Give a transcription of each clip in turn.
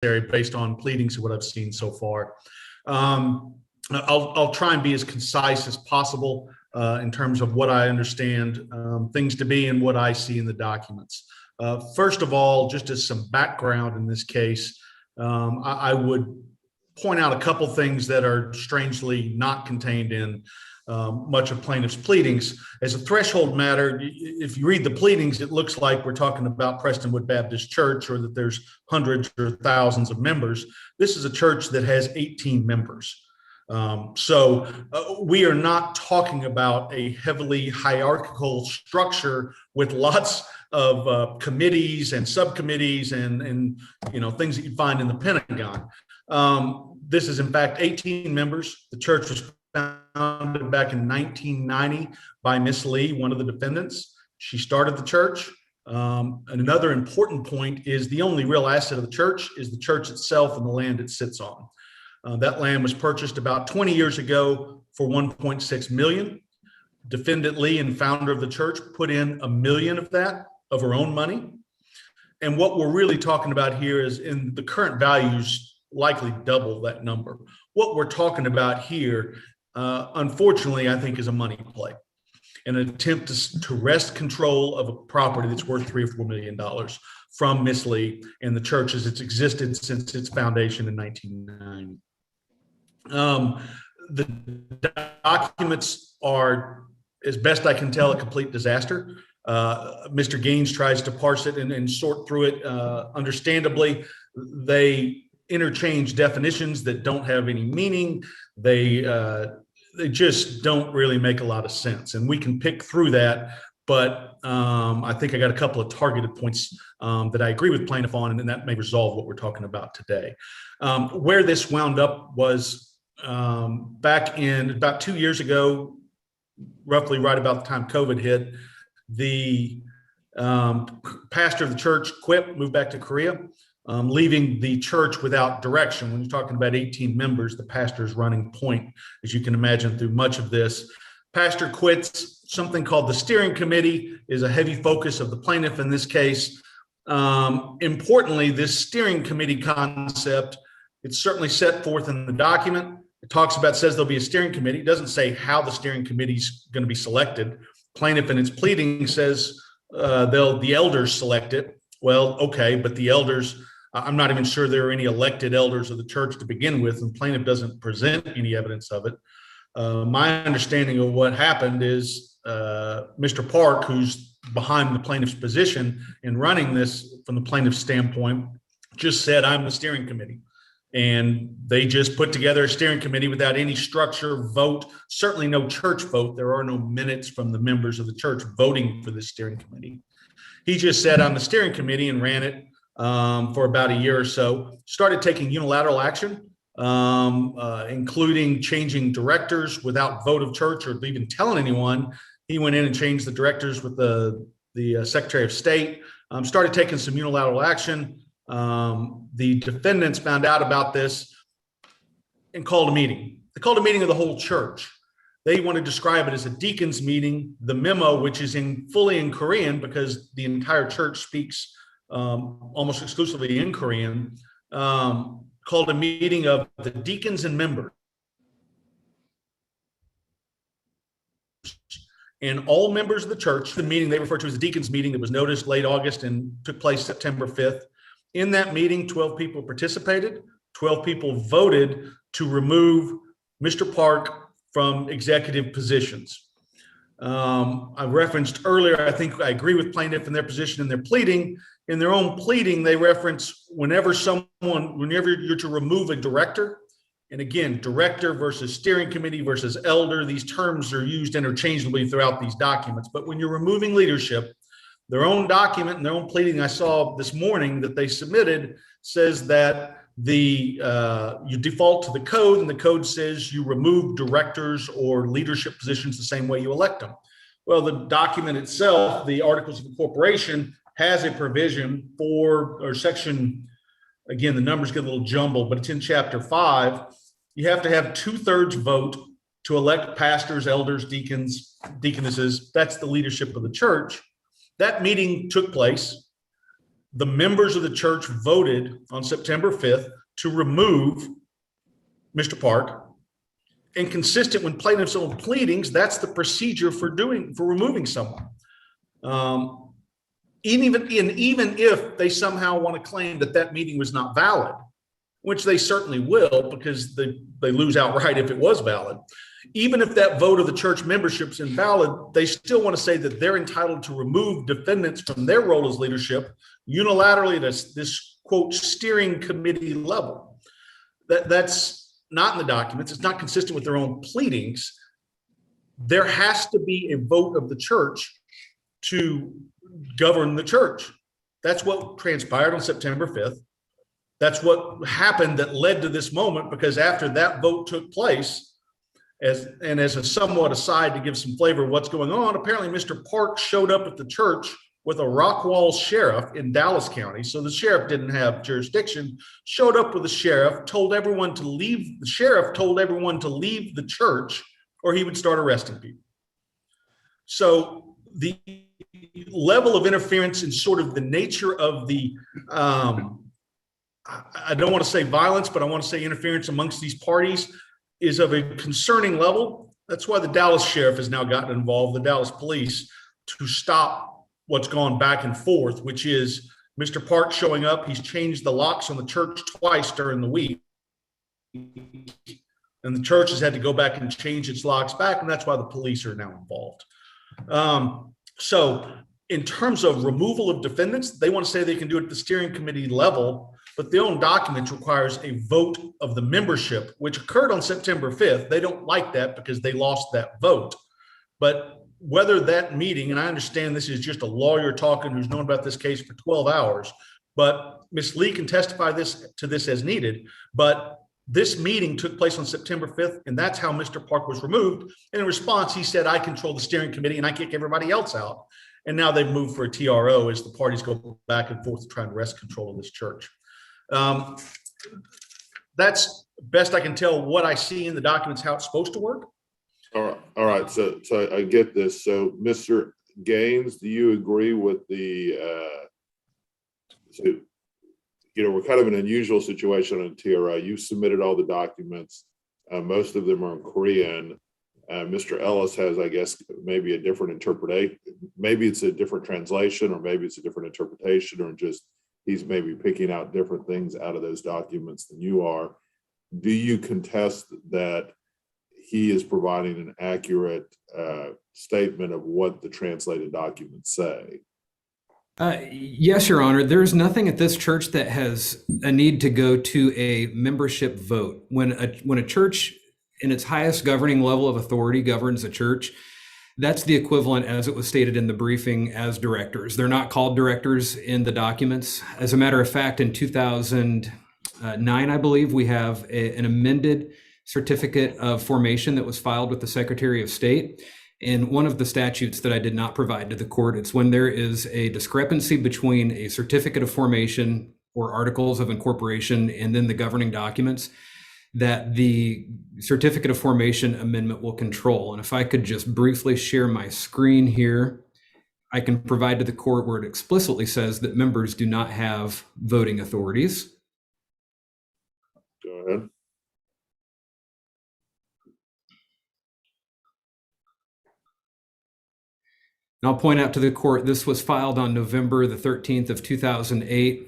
based on pleadings of what I've seen so far. I'll try and be as concise as possible in terms of what I understand things to be and what I see in the documents. First of all, just as some background in this case, I would point out a couple things that are strangely not contained in much of plaintiff's pleadings. As a threshold matter, if you read the pleadings, it looks like we're talking about Prestonwood Baptist Church or that there's hundreds or thousands of members. This is a church that has 18 members. So we are not talking about a heavily hierarchical structure with lots of committees and subcommittees and things that you find in the Pentagon. This is in fact 18 members. The church was founded back in 1990 by Miss Lee, one of the defendants. She started the church. And another important point is the only real asset of the church is the church itself and the land it sits on. That land was purchased about 20 years ago for $1.6 million. Defendant Lee and founder of the church put in $1 million of that of her own money. And what we're really talking about here is in the current values likely double that number. What we're talking about here, unfortunately, I think is a money play, an attempt to wrest control of a property that's worth $3 or $4 million from Miss Lee and the church as it's existed since its foundation in 1990. The documents are, as best I can tell, a complete disaster. Mr. Gaines tries to parse it and sort through it. Understandably, they interchange definitions that don't have any meaning. They just don't really make a lot of sense. And we can pick through that, but I think I got a couple of targeted points that I agree with plaintiff on, and that may resolve what we're talking about today. Where this wound up was back in about 2 years ago, roughly right about the time COVID hit, the pastor of the church quit, moved back to Korea, leaving the church without direction. When you're talking about 18 members, the pastor is running point, as you can imagine, through much of this. Pastor quits. Something called the steering committee is a heavy focus of the plaintiff in this case. Importantly, this steering committee concept, it's certainly set forth in the document. It says there'll be a steering committee. It doesn't say how the steering committee is going to be selected. Plaintiff in its pleading says the elders select it. Well, okay, but the elders, I'm not even sure there are any elected elders of the church to begin with, and plaintiff doesn't present any evidence of it. My understanding of what happened is Mr. Park, who's behind the plaintiff's position in running this from the plaintiff's standpoint, just said, I'm the steering committee. And they just put together a steering committee without any structure, vote, certainly no church vote. There are no minutes from the members of the church voting for the steering committee. He just said, I'm the steering committee, and ran it for about a year or so, started taking unilateral action, including changing directors without vote of church or even telling anyone. He went in and changed the directors with the Secretary of State, started taking some unilateral action. The defendants found out about this and called a meeting. They called a meeting of the whole church. They want to describe it as a deacons meeting. The memo, which is fully in Korean because the entire church speaks almost exclusively in Korean, called a meeting of the deacons and members. And all members of the church, the meeting they refer to as the deacons meeting that was noticed late August and took place September 5th. In that meeting, 12 people participated. 12 people voted to remove Mr. Park from executive positions. I referenced earlier, I think I agree with plaintiff in their position in their pleading. In their own pleading, they reference whenever you're to remove a director, and again, director versus steering committee versus elder, these terms are used interchangeably throughout these documents. But when you're removing leadership, their own document and their own pleading I saw this morning that they submitted says that you default to the code, and the code says you remove directors or leadership positions the same way you elect them. Well, the document itself, the Articles of Incorporation, has a provision or section, again, the numbers get a little jumbled, but it's in Chapter 5. You have to have 2/3 vote to elect pastors, elders, deacons, deaconesses. That's the leadership of the church. That meeting took place. the members of the church voted on September 5th to remove Mr. Park. And consistent with plaintiff's own pleadings, that's the procedure for removing someone. Even if they somehow want to claim that meeting was not valid, which they certainly will because they lose outright if it was valid. Even if that vote of the church membership is invalid, they still want to say that they're entitled to remove defendants from their role as leadership unilaterally at this quote steering committee level. That's not in the documents. It's not consistent with their own pleadings. There has to be a vote of the church to govern the church. That's what transpired on September 5th. That's what happened that led to this moment, because after that vote took place, as a somewhat aside to give some flavor of what's going on, apparently Mr. Park showed up at the church with a Rockwall sheriff in Dallas County. So the sheriff didn't have jurisdiction, showed up with the sheriff, told everyone to leave. The sheriff told everyone to leave the church or he would start arresting people. So the level of interference in sort of the nature of the, I don't want to say violence, but I want to say interference amongst these parties is of a concerning level. That's why the Dallas sheriff has now gotten involved, the Dallas police, to stop what's gone back and forth, which is Mr. Park showing up. He's changed the locks on the church twice during the week. And the church has had to go back and change its locks back. And that's why the police are now involved. So in terms of removal of defendants, they want to say they can do it at the steering committee level, but the own document requires a vote of the membership, which occurred on September 5th. They don't like that because they lost that vote. But whether that meeting, and I understand this is just a lawyer talking who's known about this case for 12 hours, but Ms. Lee can testify to this as needed, but this meeting took place on September 5th, and that's how Mr. Park was removed. And in response, he said, I control the steering committee and I kick everybody else out. And now they've moved for a TRO as the parties go back and forth to try and wrest control of this church. That's best I can tell what I see in the documents, how it's supposed to work. All right. So I get this. So Mr. Gaines, do you agree with we're kind of in an unusual situation on TRO. You submitted all the documents. Most of them are in Korean. Mr. Ellis has, I guess, maybe a different interpretation. Maybe it's a different translation, or maybe it's a different interpretation, or just he's maybe picking out different things out of those documents than you are. Do you contest that he is providing an accurate statement of what the translated documents say? Yes, Your Honor. There's nothing at this church that has a need to go to a membership vote. When a church in its highest governing level of authority governs a church, that's the equivalent, as it was stated in the briefing, as directors. They're not called directors in the documents. As a matter of fact, in 2009, I believe, we have an amended certificate of formation that was filed with the Secretary of State. And one of the statutes that I did not provide to the court, it's when there is a discrepancy between a certificate of formation or articles of incorporation and then the governing documents, that the certificate of formation amendment will control. And if I could just briefly share my screen here, I can provide to the court where it explicitly says that members do not have voting authorities. Go ahead. And I'll point out to the court, this was filed on November the 13th of 2008.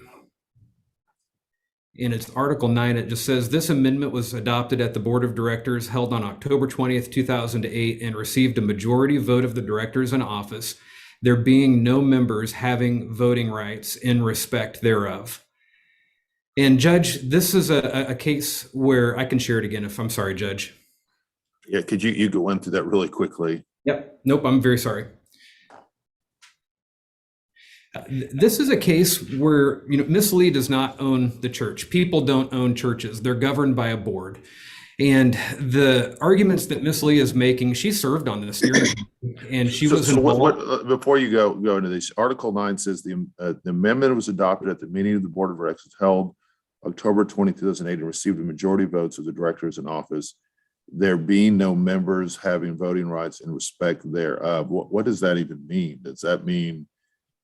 In its Article 9, it just says, this amendment was adopted at the Board of Directors held on October 20th, 2008, and received a majority vote of the directors in office, there being no members having voting rights in respect thereof. And Judge, this is a case where I can share it again if I'm sorry, Judge. Yeah, could you go into that really quickly? Yep. Nope, I'm very sorry. This is a case where, Miss Lee does not own the church. People don't own churches. They're governed by a board. And the arguments that Miss Lee is making, she served on the steering committee, and she was involved. Before you go into this, Article 9 says the amendment was adopted at the meeting of the Board of Directors held October 20, 2008, and received a majority of votes of the directors in office, there being no members having voting rights in respect thereof. What does that even mean? Does that mean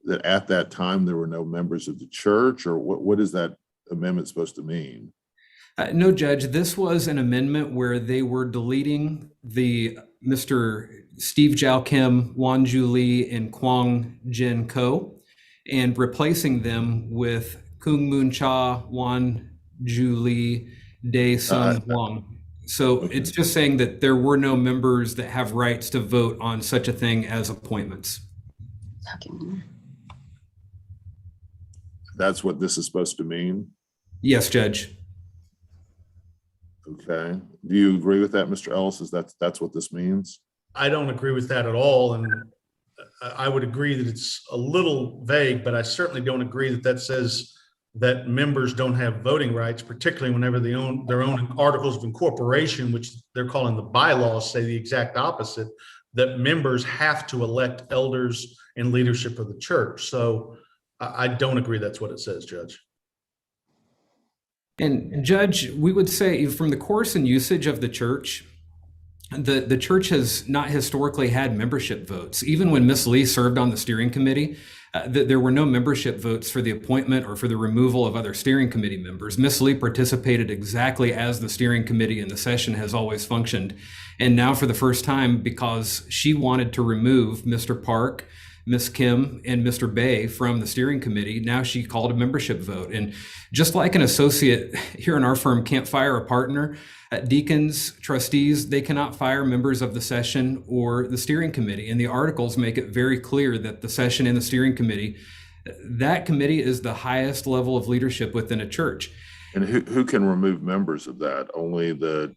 that at that time there were no members of the church, or what is that amendment supposed to mean? No, Judge, this was an amendment where they were deleting the Mr. Steve Jiao Kim, Wan Ju Lee, and Kwang Jin Ko, and replacing them with Kung Moon Cha, Wan Ju Lee, Dae Sun Huang. So Okay. it's just saying that there were no members that have rights to vote on such a thing as appointments. That's what this is supposed to mean? Yes, Judge. Okay. Do you agree with that, Mr. Ellis? That's what this means? I don't agree with that at all. And I would agree that it's a little vague, but I certainly don't agree that that says that members don't have voting rights, particularly whenever they own their own articles of incorporation, which they're calling the bylaws, say the exact opposite, that members have to elect elders and leadership of the church. So I don't agree that's what it says, Judge. And Judge, we would say from the course and usage of the church, the church has not historically had membership votes. Even when Miss Lee served on the steering committee, there were no membership votes for the appointment or for the removal of other steering committee members. Miss Lee participated exactly as the steering committee in the session has always functioned. And now for the first time, because she wanted to remove Mr. Park, Ms. Kim, and Mr. Bay from the steering committee, now she called a membership vote. And just like an associate here in our firm can't fire a partner, deacons, trustees, they cannot fire members of the session or the steering committee. And the articles make it very clear that the session and the steering committee, that committee is the highest level of leadership within a church. And who can remove members of that? Only the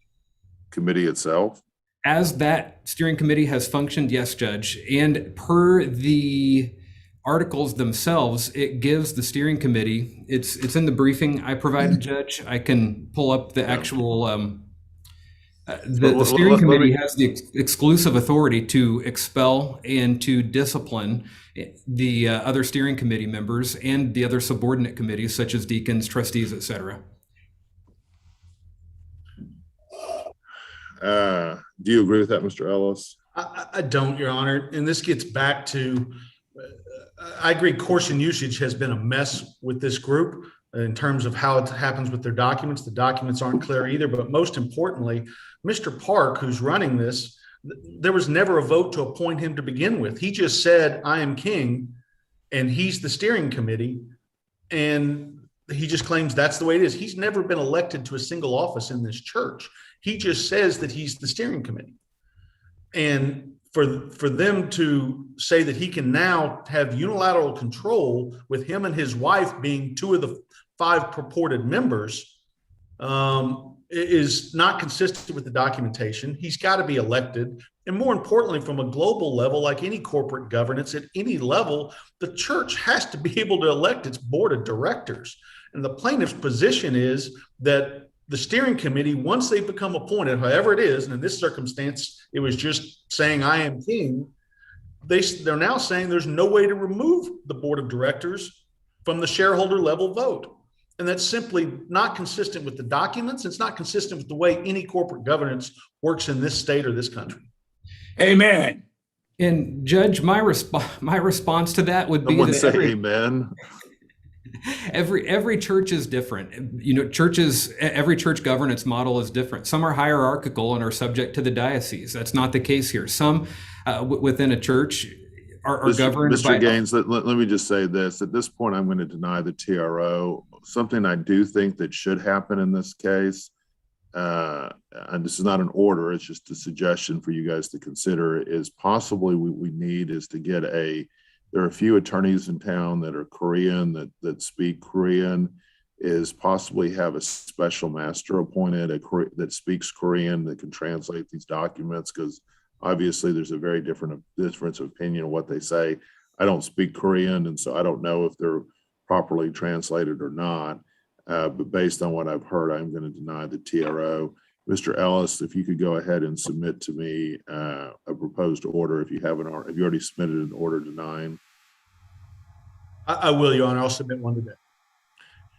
committee itself? As that steering committee has functioned, yes, Judge. And per the articles themselves, it gives the steering committee, it's in the briefing I provided, Judge. I can pull up the actual, the steering committee has the exclusive authority to expel and to discipline the other steering committee members and the other subordinate committees such as deacons, trustees, et cetera. Do you agree with that, Mr. Ellis? I don't, Your Honor. And this gets back to, I agree, course and usage has been a mess with this group in terms of how it happens with their documents. The documents aren't clear either. But most importantly, Mr. Park, who's running this, there was never a vote to appoint him to begin with. He just said, I am king, and he's the steering committee. And he just claims that's the way it is. He's never been elected to a single office in this church. He just says that he's the steering committee. And for them to say that he can now have unilateral control with him and his wife being two of the 5 purported members is not consistent with the documentation. He's got to be elected. And more importantly, from a global level, like any corporate governance at any level, the church has to be able to elect its board of directors. And the plaintiff's position is that the steering committee, once they become appointed, however it is, and in this circumstance, it was just saying, I am king, they're now saying there's no way to remove the board of directors from the shareholder level vote. And that's simply not consistent with the documents. It's not consistent with the way any corporate governance works in this state or this country. Amen. And Judge, my response to that would be Someone that say amen. Every church is different. You know, every church governance model is different. Some are hierarchical and are subject to the diocese. That's not the case here. Some within a church are governed Mr. by. Gaines, let me just say this. At this point, I'm going to deny the TRO. Something I do think that should happen in this case, and this is not an order, it's just a suggestion for you guys to consider, is possibly we need is to get there are a few attorneys in town that are Korean, that speak Korean, is possibly have a special master appointed that speaks Korean that can translate these documents, because obviously there's a very difference of opinion of what they say. I don't speak Korean, and so I don't know if they're properly translated or not. But based on what I've heard, I'm going to deny the TRO. Mr. Ellis, if you could go ahead and submit to me a proposed order, if you already submitted an order denying. I will, Your Honor. I'll submit one today.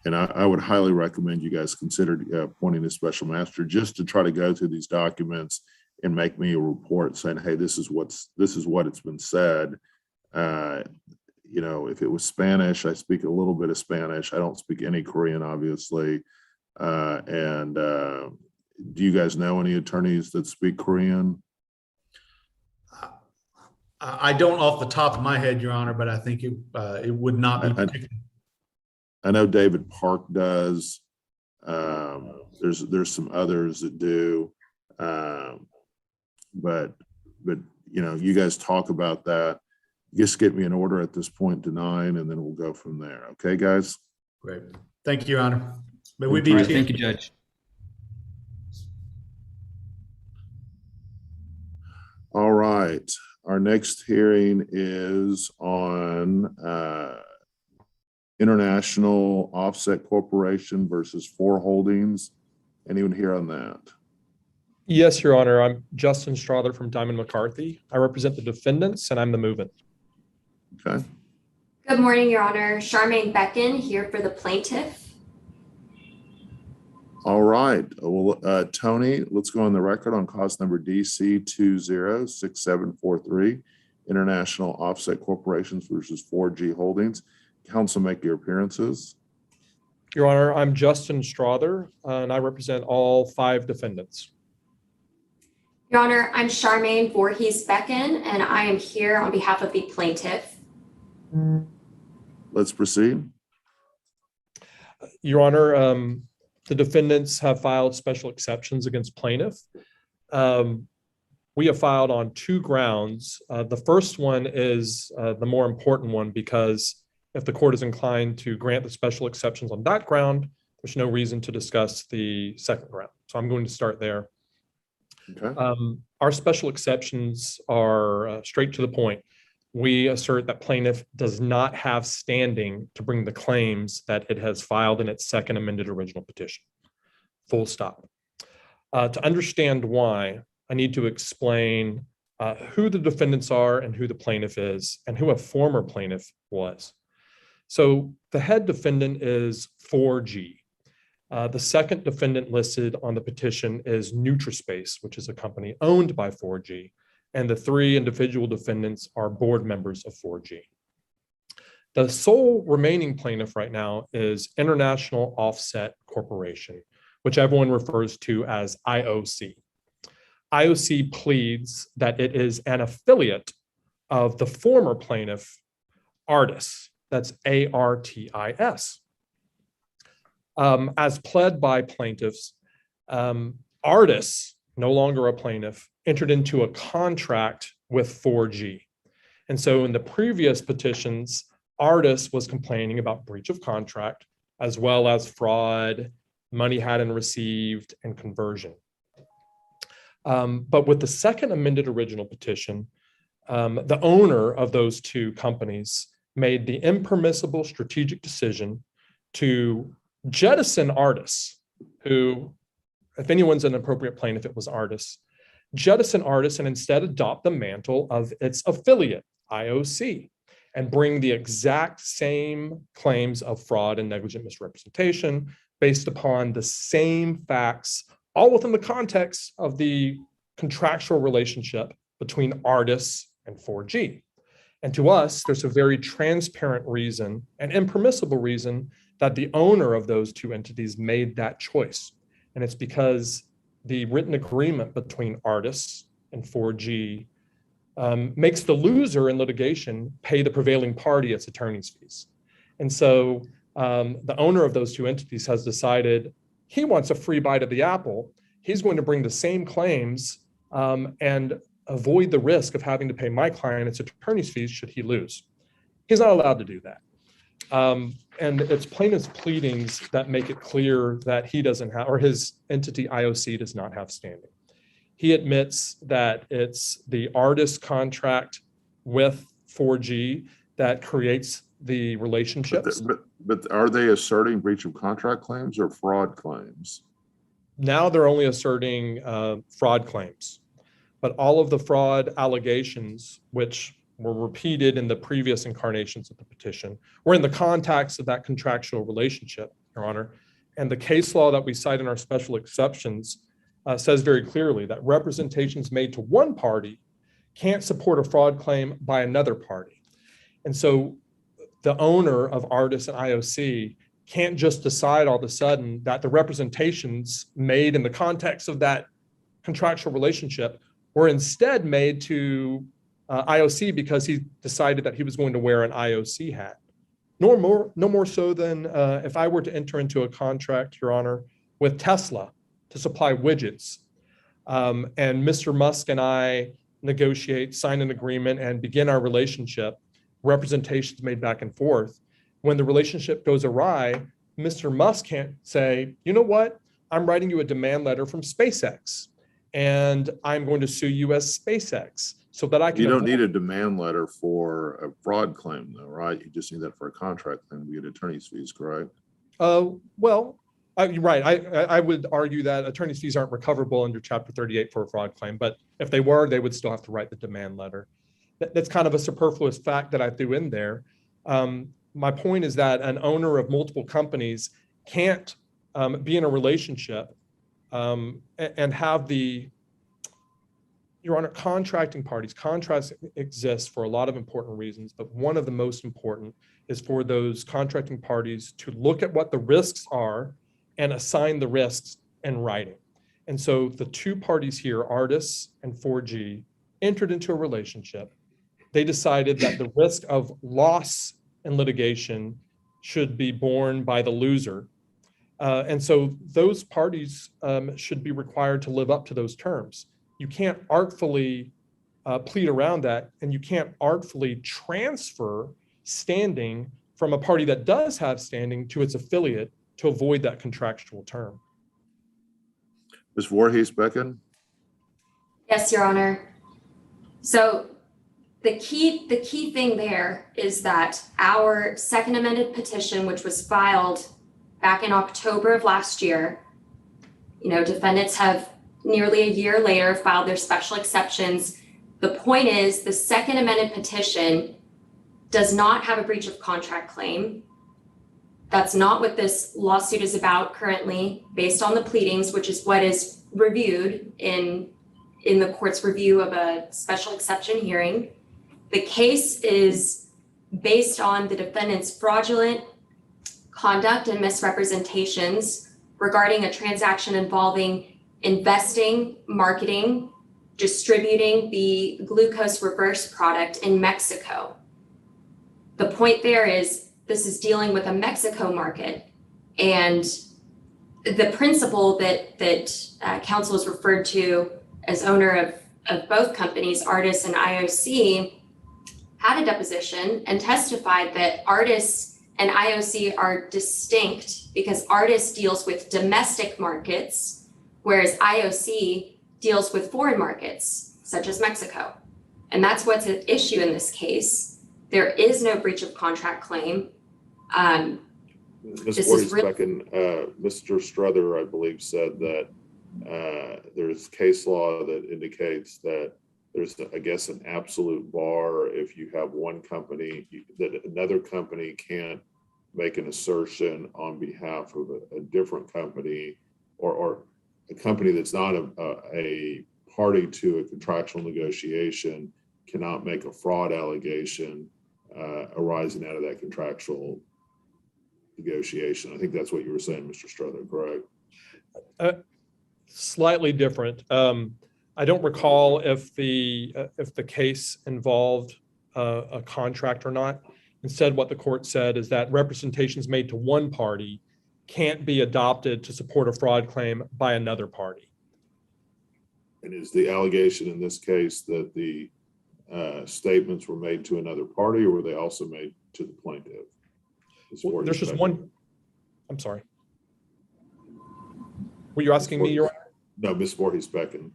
And I would highly recommend you guys consider appointing a special master just to try to go through these documents and make me a report saying, hey, this is what it's been said. if it was Spanish, I speak a little bit of Spanish. I don't speak any Korean, obviously. And do you guys know any attorneys that speak Korean? I don't off the top of my head, Your Honor, but I think it would not be particularly. I know David Park does. There's some others that do. But you guys talk about that. Just get me an order at this point to 9, and then we'll go from there. Okay, guys? Great. Thank you, Your Honor. May we be All right, thank you, Judge. All right. Our next hearing is on International Offset Corporation versus 4 Holdings. Anyone here on that? Yes, Your Honor. I'm Justin Strother from Diamond McCarthy. I represent the defendants, and I'm the movant. Okay. Good morning, Your Honor. Charmaine Becken here for the plaintiff. All right. Well, Tony, let's go on the record on cause number DC 206743, International Offset Corporations versus 4G Holdings. Counsel, make your appearances. Your Honor, I'm Justin Strother, and I represent all 5 defendants. Your Honor, I'm Charmaine Voorhees Becken, and I am here on behalf of the plaintiff. Let's proceed. Your Honor, the defendants have filed special exceptions against plaintiff. We have filed on 2 grounds. The first one is the more important one, because if the court is inclined to grant the special exceptions on that ground, there's no reason to discuss the second ground. So I'm going to start there. Okay. Our special exceptions are straight to the point. We assert that plaintiff does not have standing to bring the claims that it has filed in its second amended original petition. Full stop. To understand why, I need to explain who the defendants are and who the plaintiff is and who a former plaintiff was. So the head defendant is 4G. The second defendant listed on the petition is Nutrispace, which is a company owned by 4G. And the 3 individual defendants are board members of 4G. The sole remaining plaintiff right now is International Offset Corporation, which everyone refers to as IOC. IOC pleads that it is an affiliate of the former plaintiff, Artis. That's ARTIS. As pled by plaintiffs, Artis, no longer a plaintiff, entered into a contract with 4G. And so in the previous petitions, Artis was complaining about breach of contract, as well as fraud, money hadn't received, and conversion. But with the second amended original petition, the owner of those 2 companies made the impermissible strategic decision to jettison Artis, who, if anyone's an appropriate plaintiff, it was Artis, jettison Artis and instead adopt the mantle of its affiliate, IOC, and bring the exact same claims of fraud and negligent misrepresentation based upon the same facts, all within the context of the contractual relationship between Artis and 4G. And to us, there's a very transparent reason and impermissible reason that the owner of those 2 entities made that choice. And it's because the written agreement between Artis and 4G makes the loser in litigation pay the prevailing party its attorney's fees. And so the owner of those 2 entities has decided he wants a free bite of the apple. He's going to bring the same claims and avoid the risk of having to pay my client its attorney's fees should he lose. He's not allowed to do that. And it's plaintiff's pleadings that make it clear that he doesn't have, or his entity IOC does not have standing. He admits that it's the Artis contract with 4G that creates the relationships. But are they asserting breach of contract claims or fraud claims? Now they're only asserting fraud claims, but all of the fraud allegations, which were repeated in the previous incarnations of the petition, were in the context of that contractual relationship, Your Honor. And the case law that we cite in our special exceptions says very clearly that representations made to one party can't support a fraud claim by another party. And so the owner of Artis and IOC can't just decide all of a sudden that the representations made in the context of that contractual relationship were instead made to IOC because he decided that he was going to wear an IOC hat. No more so than if I were to enter into a contract, Your Honor, with Tesla to supply widgets, and Mr. Musk and I negotiate, sign an agreement, and begin our relationship, representations made back and forth. When the relationship goes awry, Mr. Musk can't say, you know what, I'm writing you a demand letter from SpaceX, and I'm going to sue you as SpaceX so that I can. You don't need a demand letter for a fraud claim, though, right? You just need that for a contract claim to get attorney's fees, correct? Well, you're right. I would argue that attorney's fees aren't recoverable under Chapter 38 for a fraud claim, but if they were, they would still have to write the demand letter. That's kind of a superfluous fact that I threw in there. My point is that an owner of multiple companies can't be in a relationship and have Your Honor, contracting parties. Contracts exist for a lot of important reasons, but one of the most important is for those contracting parties to look at what the risks are and assign the risks in writing. And so the two parties here, Artis and 4G, entered into a relationship. They decided that the risk of loss in litigation should be borne by the loser. And so those parties should be required to live up to those terms. You can't artfully plead around that, and you can't artfully transfer standing from a party that does have standing to its affiliate to avoid that contractual term. Ms. Voorhees-Becken? Yes, Your Honor. So the key thing there is that our second amended petition, which was filed back in October of last year, defendants have nearly a year later filed their special exceptions. The point is the second amended petition does not have a breach of contract claim. That's not what this lawsuit is about currently, based on the pleadings, which is what is reviewed in the court's review of a special exception hearing. The case is based on the defendant's fraudulent conduct and misrepresentations regarding a transaction involving investing, marketing, distributing the glucose reverse product in Mexico. The point there is this is dealing with a Mexico market, and the principal that counsel is referred to as owner of both companies, Artis and IOC, had a deposition and testified that Artis and IOC are distinct because Artis deals with domestic markets, whereas IOC deals with foreign markets, such as Mexico. And that's what's at issue in this case. There is no breach of contract claim. Ms. Voorhees-Becken, Mr. Struther, I believe, said that there's case law that indicates that there's, I guess, an absolute bar if you have one company, that another company can't make an assertion on behalf of a different company or a company that's not a party to a contractual negotiation cannot make a fraud allegation arising out of that contractual negotiation. I think that's what you were saying, Mr. Struther, correct? Slightly different. I don't recall if the case involved a contract or not. Instead, what the court said is that representations made to one party can't be adopted to support a fraud claim by another party. And is the allegation in this case that the statements were made to another party, or were they also made to the plaintiff? Well, there's just one. I'm sorry. Were you asking me, Your Honor? No, Ms. Voorhees-Becken.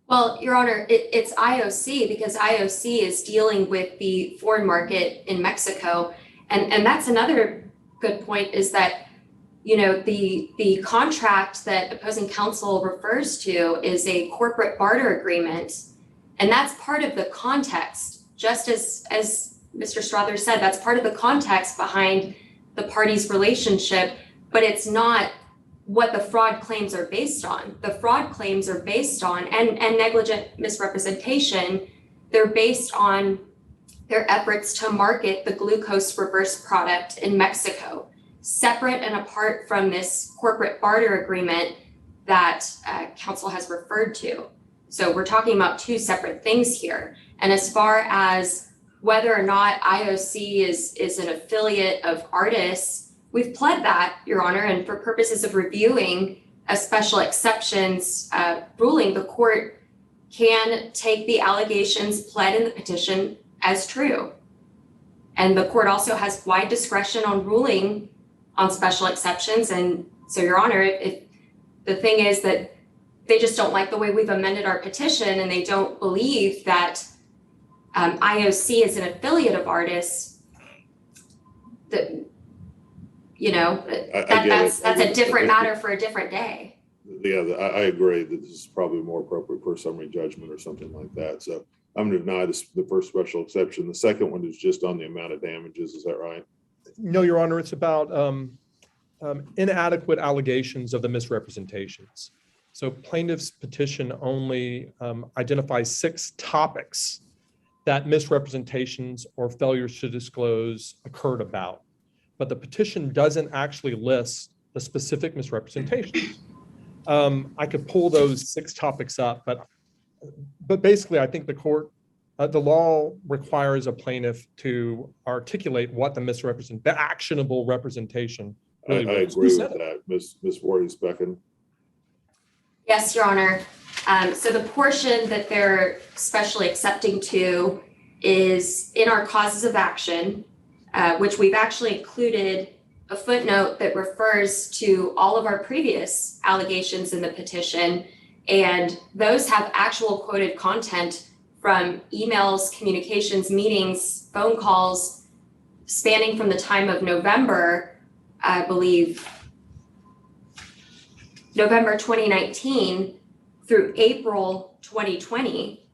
Well, Your Honor, it's IOC because IOC is dealing with the foreign market in Mexico. And that's another good point is that, the contract that opposing counsel refers to is a corporate barter agreement. And that's part of the context, just as Mr. Strother said, that's part of the context behind the parties' relationship, but it's not what the fraud claims are based on. The fraud claims are based on, and negligent misrepresentation, they're based on their efforts to market the glucose reverse product in Mexico, separate and apart from this corporate barter agreement that council has referred to. So we're talking about two separate things here. And as far as whether or not IOC is an affiliate of artists, we've pled that, Your Honor, and for purposes of reviewing a special exceptions ruling, the court can take the allegations pled in the petition as true. And the court also has wide discretion on ruling on special exceptions. And so, Your Honor, if the thing is that they just don't like the way we've amended our petition and they don't believe that IOC is an affiliate of artists, that, you know, that's a different matter for a different day. Yeah, I agree that this is probably more appropriate for a summary judgment or something like that. So I'm going to deny the first special exception. The second one is just on the amount of damages. Is that right? No, Your Honor, it's about inadequate allegations of the misrepresentations. So plaintiff's petition only identifies 6 topics that misrepresentations or failures to disclose occurred about. But the petition doesn't actually list the specific misrepresentations. I could pull those 6 topics up, but basically I think the court, the law requires a plaintiff to articulate what the actionable representation really I agree with that. Ms. Voorhees-Becken. Yes, Your Honor. So the portion that they're specially accepting to is in our causes of action, which we've actually included a footnote that refers to all of our previous allegations in the petition. And those have actual quoted content from emails, communications, meetings, phone calls, spanning from the time of November, I believe, November 2019 through April 2020.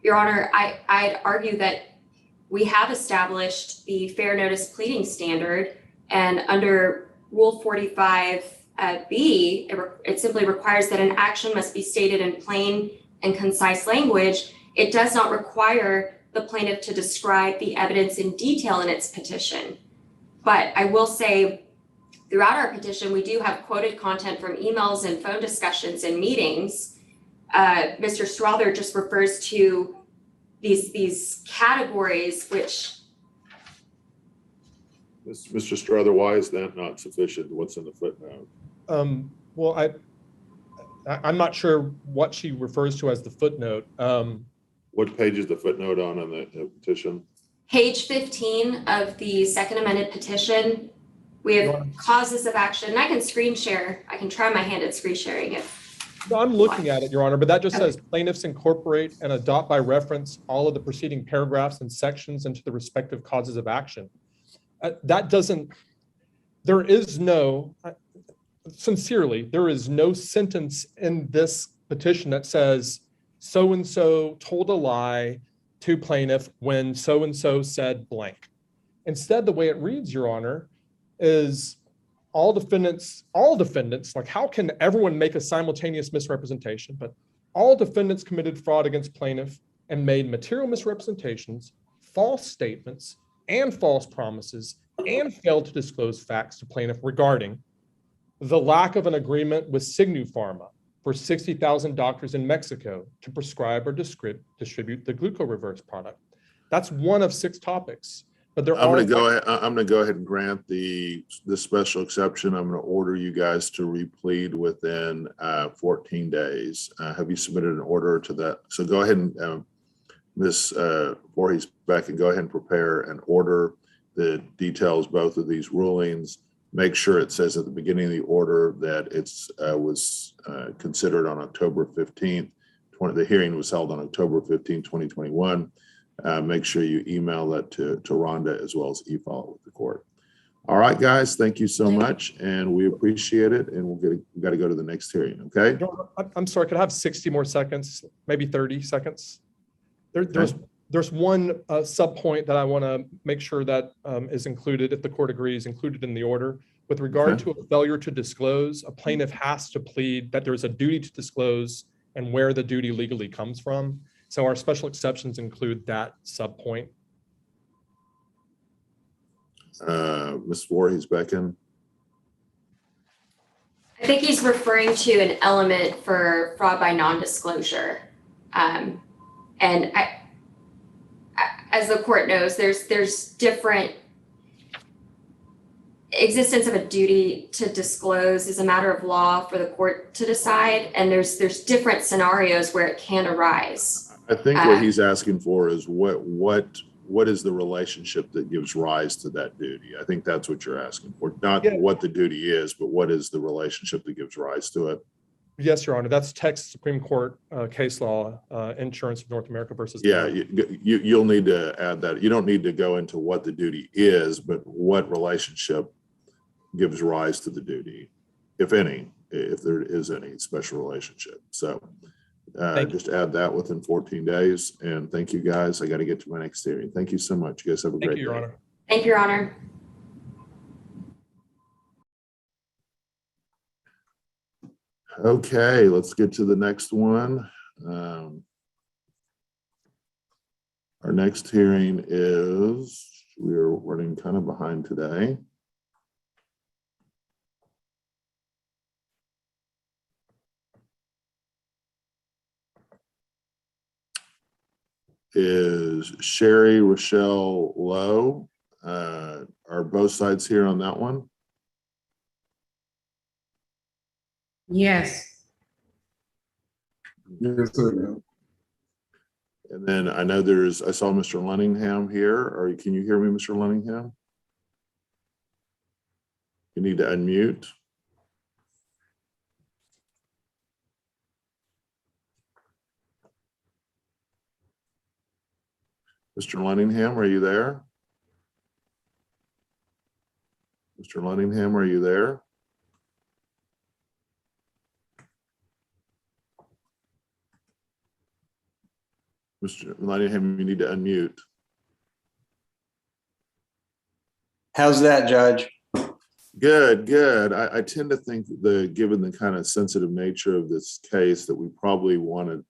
Your Honor, I'd argue that we have established the fair notice pleading standard, and under Rule 45B, it simply requires that an action must be stated in plain and concise language. It does not require the plaintiff to describe the evidence in detail in its petition. But I will say, throughout our petition, we do have quoted content from emails and phone discussions and meetings. Mr. Strother just refers to these categories, which. Mr. Strother, why is that not sufficient? What's in the footnote? Well, I'm not sure what she refers to as the footnote. What page is the footnote on the petition? Page 15 of the second amended petition. We have causes of action, and I can screen share. I can try my hand at screen sharing it. No, I'm looking at it, Your Honor, but that just says plaintiffs incorporate and adopt by reference all of the preceding paragraphs and sections into the respective causes of action. That doesn't, there is no, sincerely, there is no sentence in this petition that says so-and-so told a lie to plaintiff when so-and-so said blank. Instead, the way it reads, Your Honor, is all defendants, like how can everyone make a simultaneous misrepresentation, but all defendants committed fraud against plaintiff and made material misrepresentations, false statements, and false promises, and failed to disclose facts to plaintiff regarding the lack of an agreement with Signu Pharma for 60,000 doctors in Mexico to prescribe or distribute the glucose reverse product. That's one of 6 topics. But I'm going to go ahead and grant the special exception. I'm going to order you guys to replead within 14 days. Have you submitted an order to that? So go ahead and Ms. Voorhees-Becken, go ahead and prepare an order that details both of these rulings. Make sure it says at the beginning of the order that it's was considered on October 15th. The hearing was held on October 15th, 2021. Make sure you email that to Rhonda as well as e-file it with the court. All right, guys, thank you so much, and we appreciate it. And we got to go to the next hearing. Okay. I'm sorry. Could I have 60 more seconds, maybe 30 seconds? There's one sub point that I want to make sure that is included, if the court agrees, included in the order. With regard to a failure to disclose, a plaintiff has to plead that there's a duty to disclose and where the duty legally comes from. So our special exceptions include that subpoint. Ms. Voorhees back in. I think he's referring to an element for fraud by non-disclosure. And as the court knows, there's different existence of a duty to disclose is a matter of law for the court to decide. And there's different scenarios where it can arise. I think what he's asking for is what is the relationship that gives rise to that duty? I think that's what you're asking for. Not what the duty is, but what is the relationship that gives rise to it? Yes, Your Honor. That's Texas Supreme Court case law, Insurance of North America versus. Yeah, you'll need to add that. You don't need to go into what the duty is, but what relationship gives rise to the duty, if any, if there is any special relationship. So just add that within 14 days. And thank you, guys. I got to get to my next hearing. Thank you so much. You guys have a great day. Your Honor. Thank you, Your Honor. Okay, let's get to the next one. Our next hearing is, we are running kind of behind today. Is Sherry Rochelle Lowe. Are both sides here on that one? Yes. Yes, sir. And then I know I saw Mr. Lunningham here. Can you hear me, Mr. Lunningham? You need to unmute. Mr. Lunningham, are you there? Mr. Lunningham, are you there? Mr. Lunningham, you need to unmute. How's that, Judge? Good, good. I tend to think given the kind of sensitive nature of this case that we probably want to